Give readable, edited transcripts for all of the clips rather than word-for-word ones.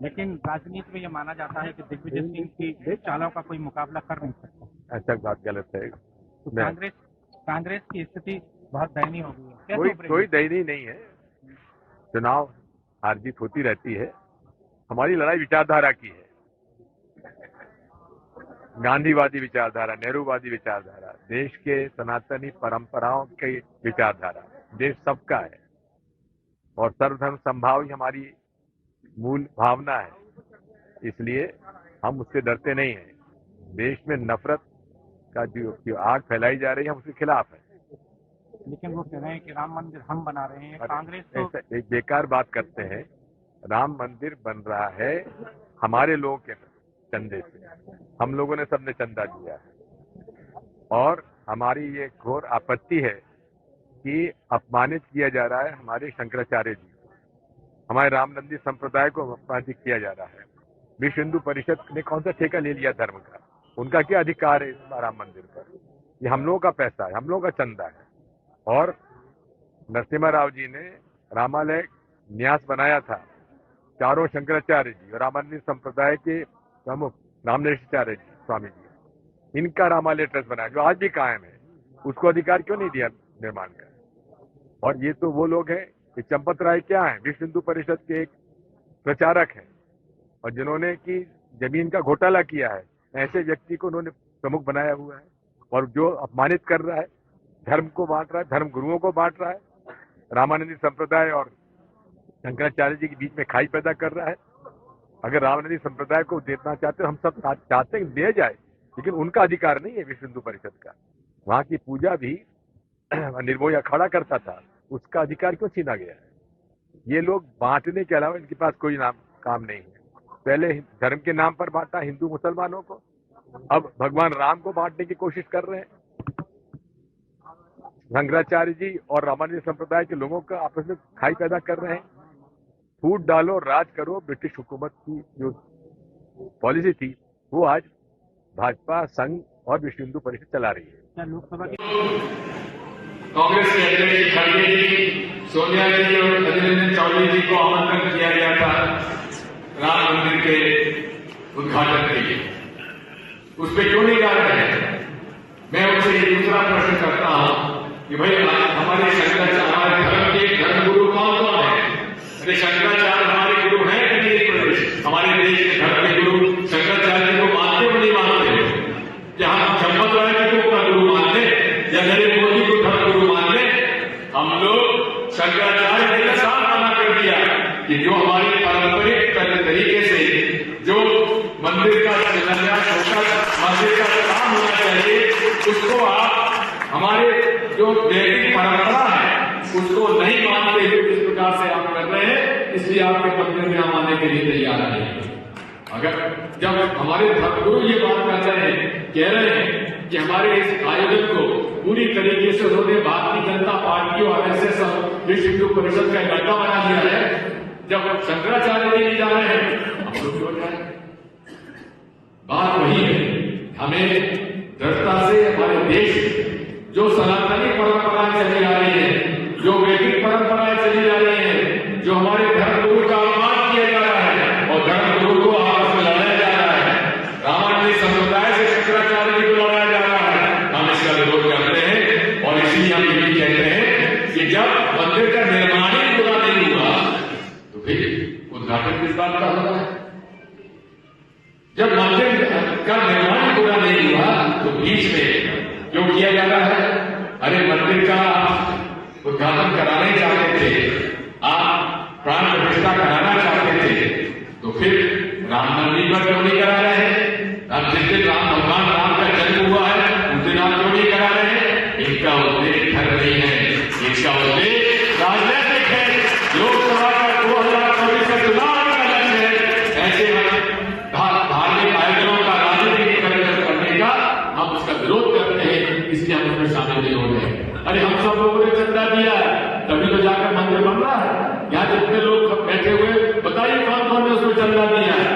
लेकिन राजनीति में ये माना जाता है कि दिग्विजय सिंह की चालों का कोई मुकाबला कर नहीं सकता। ऐसा बात गलत है। तो कांग्रेस की स्थिति बहुत दयनीय हो गई है। कोई दयनीय नहीं है। चुनाव हार जीत होती रहती है। हमारी लड़ाई विचारधारा की है। गांधीवादी विचारधारा, नेहरूवादी विचारधारा, देश के सनातनी परंपराओं की विचारधारा। देश सबका है और सर्वधर्म संभाव ही हमारी मूल भावना है। इसलिए हम उससे डरते नहीं हैं। देश में नफरत का जो आग फैलाई जा रही है, हम उसके खिलाफ हैं। लेकिन वो कह रहे हैं कि राम मंदिर हम बना रहे हैं, कांग्रेस तो एक बेकार बात करते हैं। राम मंदिर बन रहा है हमारे लोगों के चंदे से। हम लोगों ने सबने चंदा दिया है और हमारी ये घोर आपत्ति है कि अपमानित किया जा रहा है हमारे शंकराचार्य जी को, हमारे रामनंदी संप्रदाय को अपमानित किया जा रहा है। विश्व हिंदू परिषद ने कौन सा ठेका ले लिया धर्म का? उनका क्या अधिकार है इस राम मंदिर पर? ये हम लोगों का पैसा है, हम लोगों का चंदा है। और नरसिम्हा राव जी ने रामालय न्यास बनाया था। चारों शंकराचार्य जी और रामानंदी संप्रदाय के प्रमुख रामनेश्वराचार्य जी स्वामी जी, इनका रामालय ट्रस्ट बनाया जो आज भी कायम है। उसको अधिकार क्यों नहीं दिया निर्माण का? और ये तो वो लोग हैं कि चंपत राय क्या है, विश्व हिंदू परिषद के एक प्रचारक हैं और जिन्होंने की जमीन का घोटाला किया है। ऐसे व्यक्ति को उन्होंने प्रमुख बनाया हुआ है और जो अपमानित कर रहा है, धर्म को बांट रहा है, धर्म गुरुओं को बांट रहा है, रामानंदी संप्रदाय और शंकराचार्य जी के बीच में खाई पैदा कर रहा है। अगर रामानंदी संप्रदाय को देना चाहते हो, हम सब चाहते हैं दे जाए, लेकिन उनका अधिकार नहीं है विश्व हिंदू परिषद का। वहां की पूजा भी निर्भय अखाड़ा करता था, उसका अधिकार क्यों छीना गया है? ये लोग बांटने के अलावा इनके पास कोई काम नहीं है। पहले धर्म के नाम पर बांटा हिंदू मुसलमानों को, अब भगवान राम को बांटने की कोशिश कर रहे हैं। शंकराचार्य जी और रामानंदी संप्रदाय के लोगों का आपस में खाई पैदा कर रहे हैं। फूट डालो राज करो, ब्रिटिश हुकूमत की जो पॉलिसी थी वो आज भाजपा, संघ और विश्व हिंदू परिषद चला रही है। क्या लोकसभा की कांग्रेस के अध्यक्ष खड़गे जी, सोनिया जी और अधीर रंजन चौधरी जी को आमंत्रण किया गया था राम मंदिर के उद्घाटन के लिए, उस पर क्यों नहीं जा रहे हैं? मैं उनसे एक दूसरा प्रश्न करता हूं कि भाई हमारे शंकराचार्य धर्म के धर्मगुरु कौन कौन है? अरे शंकराचार्य हमारे गुरु हैं कि नहीं? हमारे देश के धर्म के गुरु शंकराचार्य को मानते हो नहीं मानते? क्या हम चंपत राय जी को अपना गुरु मानते या नरेंद्र मोदी को धर्म गुरु मान ले? हम लोग शंकराचार्य जी ने साफ मना कर दिया कि जो हमारी पारंपरिक तरीके से जो मंदिर का शिलान्यास होकर मंदिर का काम होना चाहिए, उसको आप हमारे जो वैदिक परंपरा है उसको नहीं मानते हुए जिस प्रकार से आप कर रहे हैं, इसलिए आपके मंदिर में हम आने के लिए तैयार नहीं है। अगर जब हमारे धर्मगुरु ये बात कह रहे हैं कि हमारे इस आयोजन को पूरी तरीके से उन्होंने भारतीय जनता पार्टी और आरएसएस और विश्व हिंदू परिषद का गड्ढा बना दिया है, जब शंकराचार्य जी नहीं जा रहे हैं हम लोग क्यों जाए? बात वही है, हमें दृढ़ता से हमारे देश जो सनातनी परंपराएं चली आ रही है, जो वैदिक परंपराएं चली जा रही है, जो हमारे धर्मगुरु का अपमान किया जा रहा है और धर्मगुरु को आपस में लड़ाया जा रहा है, रामानंदी संप्रदाय से शंकराचार्य जी को लड़ाया जा रहा है, हम इसका विरोध करते हैं। और इसलिए हम ये भी कहते हैं कि जब मंदिर का निर्माण ही पूरा नहीं हुआ तो फिर उद्घाटन किस बात का होगा? जब मंदिर का निर्माण पूरा नहीं हुआ तो बीच में क्यों किया जा रहा है? अरे मंदिर का उद्घाटन कराने चाहते थे, आप प्राण प्रतिष्ठा कराना चाहते थे, तो फिर रामनवमी पर क्यों नहीं करा रहे हैं? अब जिस दिन भगवान राम का जन्म हुआ है उस दिन आप क्यों नहीं करा रहे हैं? इनका उद्देश्य धर्म नहीं है, इनका उद्देश्य राजनीतिक है। लोकसभा का 2024 का चुनाव का लक्ष्य है। ऐसे धार्मिक आयोजनों का राजनीतिक करने का हम उसका विरोध करते हैं, इसलिए हम उसमें शामिल नहीं हो रहे। अरे हम सब लोगों ने चंदा दिया है तभी तो जाकर मंदिर बन रहा है। यहाँ जितने लोग बैठे हुए बताइए कौन कौन ने उसमें चंदा दिया है?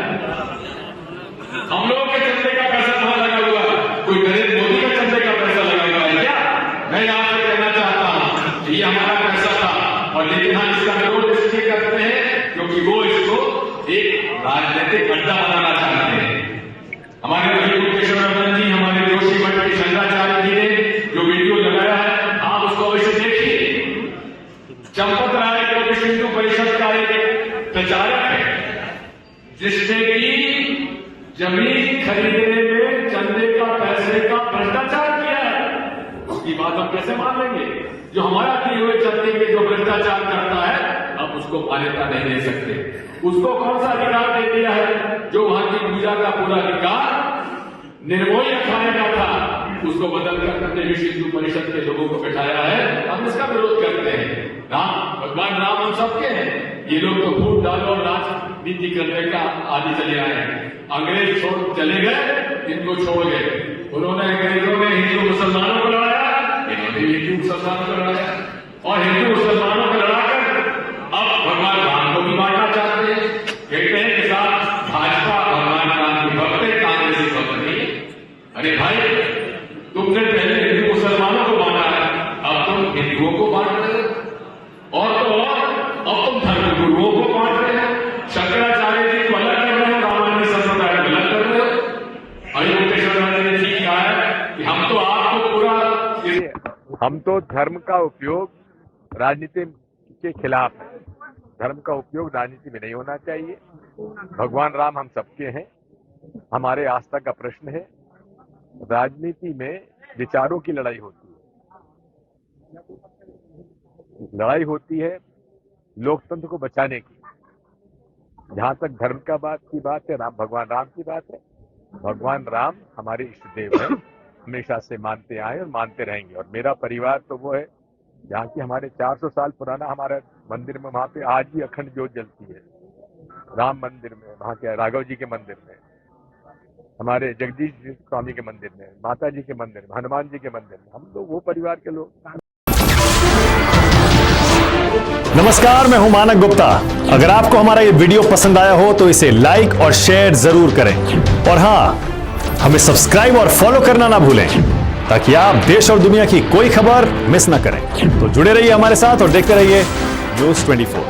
हम लोगों के चंदे का पैसा कहां लगा हुआ है? कोई नरेंद्र मोदी का चंदे का पैसा लगा हुआ है क्या? मैं आपसे कहना चाहता हूं कि ये हमारा पैसा था, और लेकिन हम इसका विरोध इसलिए करते हैं क्योंकि वो इसको एक राजनीतिक अड्डा बनाना चाहते हैं। हमारे भाई मुकेश्वर नंदन जी, हमारे जोशी मठ के शंकराचार्य जी ने जो वीडियो लगाया है, आप उसको अवश्य देखिए। चंपत राय जो विश्व हिंदू परिषद का एक प्रचारक है, जिसने की जमीन खरीदने में चंदे का पैसे का भ्रष्टाचार किया है, उसकी बात हम कैसे मान लेंगे? जो हमारा दिए हुए चंदे के जो भ्रष्टाचार करता है, अब उसको मान्यता नहीं दे सकते। उसको कौन सा अधिकार दे दिया है? जो वहां की पूजा का पूरा अधिकार निर्मोही अखाड़े का था, उसको बदल कर करके विश्व हिंदू परिषद के लोगों को बैठाया है। हम इसका विरोध करते हैं। राम, भगवान राम हम सबके हैं। ये लोग तो फूट डालो और राजनीति करने का आदि चले आए हैं। अंग्रेज छोड़ चले गए, इनको छोड़ गए। उन्होंने अंग्रेजों ने हिंदू मुसलमानों को लड़ाया, इन्होंने हिंदू मुसलमानों को लड़ाया, और हिंदू मुसलमानों को लड़ाकर अब भगवान राम को भी मारना चाहते हैं। कहते हैं कि साथ भाजपा भगवान राम की भक्त है, कांग्रेस की भक्त नहीं। अरे भाई, तुमने पहले हिंदू मुसलमानों को मारा है, अब तुम हिंदुओं को बांट रहे हो, और तो और अब तुम धर्म गुरुओं को बांट रहे हो। शंकराचार्य जी को अलग कर रहे हो, रामायण संप्रदाय को अलग कर रहे हो। अरे मुकेश्वर नंदन ने ठीक कहा है कि हम तो आपको पूरा हम तो धर्म का उपयोग राजनीति के खिलाफ है। धर्म का उपयोग राजनीति में नहीं होना चाहिए। भगवान राम हम सबके हैं। हमारे आस्था का प्रश्न है। राजनीति में विचारों की लड़ाई होती है, लड़ाई होती है लोकतंत्र को बचाने की। जहां तक धर्म का बात है, भगवान राम की बात है। भगवान राम हमारे इष्ट देव हैं, हमेशा से मानते आए और मानते रहेंगे। और मेरा परिवार तो वो है जहाँ की हमारे 400 साल पुराना हमारा मंदिर में, वहां पे आज भी अखंड ज्योत जलती है। राम मंदिर में, वहां के राघव जी के मंदिर में, हमारे जगदीश जी स्वामी के मंदिर में, माता जी के मंदिर में, हनुमान जी के मंदिर में, हम लोग वो परिवार के लोग। नमस्कार, मैं हूं मानक गुप्ता। अगर आपको हमारा ये वीडियो पसंद आया हो तो इसे लाइक और शेयर जरूर करें, और हाँ, हमें सब्सक्राइब और फॉलो करना ना भूलें, ताकि आप देश और दुनिया की कोई खबर मिस ना करें। तो जुड़े रहिए हमारे साथ और देखते रहिए न्यूज़ 24।